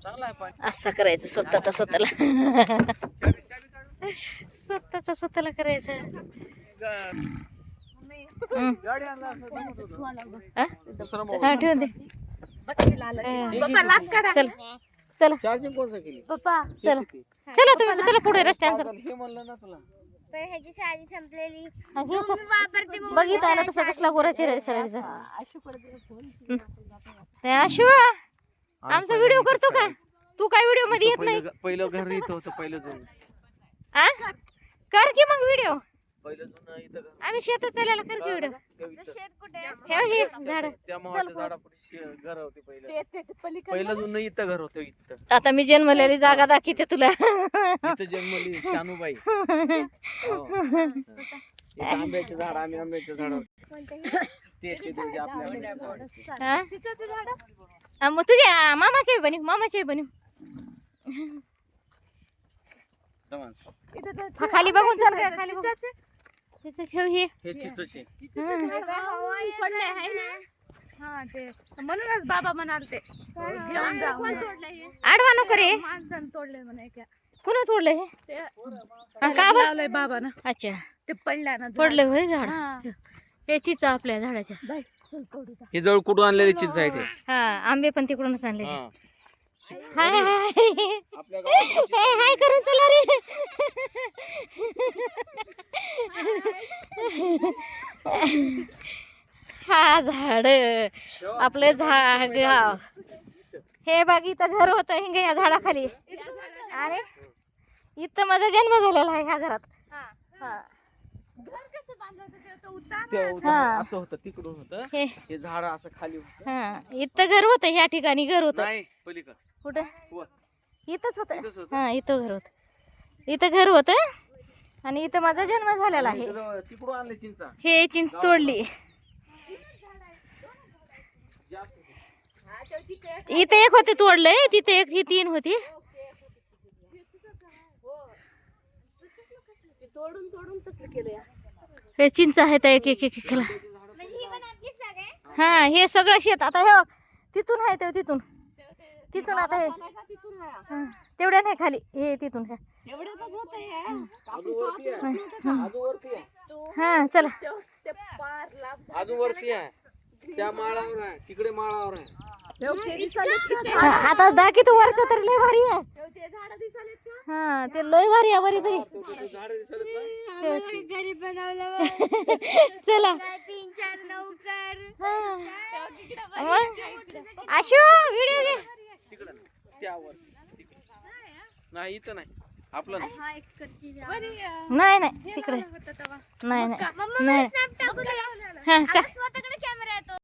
असं करायचं स्वतःचा स्वतःला स्वतःचा स्वतःला करायचं. हा ठेवून दे. चला चला चार्जिंग कोणचं केली पप्पा चला चला तुम्ही चला पुढे रस्त्यावर हे म्हणलं ना तुला ह्याची साडी संपलेली बघितलं आला तसा कसला गोरा चेहरा दिसायला अशू आमचा व्हिडिओ करतो का तू काय व्हिडिओ मध्ये येत नाही. पहिलं घर इथं होतं पहिलं जुनं आ कर की मग व्हिडिओ पहिलं जुनं इथं घर आम्ही शेतात चाललेला कर की व्हिडिओ शेत कुठे हे झाड त्या मोहाच्या झाडापुढे घर होते पहिलं जुनं इथं घर होतं इथं आता मी जन्मलेली जागा दाखवते तुला. इथं जन्मली शानूबाई हो. इथं आंब्याचे झाड आम्ही आंब्याच्या झाडावर ते दोघे आपल्या हा? मग तुझ्या मामाचे बनी मामाचे बनी खाली बघून चाल काय खाली ठेव हे हे चिचोचे हा ते म्हणूनच बाबा म्हणाल ते घेऊन जा आडवा नको रे माणसानं तोडले म्हणे का कोण तोडलं हे ते का बरं लावलंय बाबा ना अच्छा ते पडल्या ना पडलं होय झाड हे चिचा आपल्या झाडाच्या हे जवळ कुठून आणलेले चिच आहे ते हा आंबे पण तिकडूनच आणले. हा. हाय हाय आपल्या गावात हाय हाय करून चला रे. हा झाड आपलं झाड हे बघ इथं घर होतं हिंग या झाडाखाली अरे इथं माझा जन्म झालेला आहे ह्या घरात. हा असं होतं तिकडून होतं हे हे झाड असं खाली होतं हा इथं घर होतं ह्या ठिकाणी घर होतं. नाही पलीकडे कुठं वर. इथंच इथंच होतं. होतं. हा इथं घर होतं इथं घर होतं आणि इथं माझा जन्म झालेला आहे. इकडं तिकडून आणले चिंचा हे चिंच तोडली इथं एक होते तोडलंय तिथे एक ही तीन होती. तोडून तोडून तसलं केलंय हे चिंच आहेत एक एक एक एक हा हे सगळं शेत आता हे तिथून आहे ते तिथून तिथून आता हे हा, तेवढ्या नाही खाली हे तिथून हे अजून वरती आहे अजून वरती आहे हा चला अजून वरती आहे त्या माळावर आहे तिकडे माळावर आहे हा, आता दाखी तू वरचं तरी लय भारी आहे. हा ते लय भारी आहे वरी तरी झाड दिसत घरी बनवलं चला 3-4 नौकर आशू व्हिडिओ घे तिकडे त्यावर नाही इथं नाही आपलं नाही हा इकडची नाही नाही तिकडे नाही नाही नाही हा स्वतःकडे कॅमेरा येतो.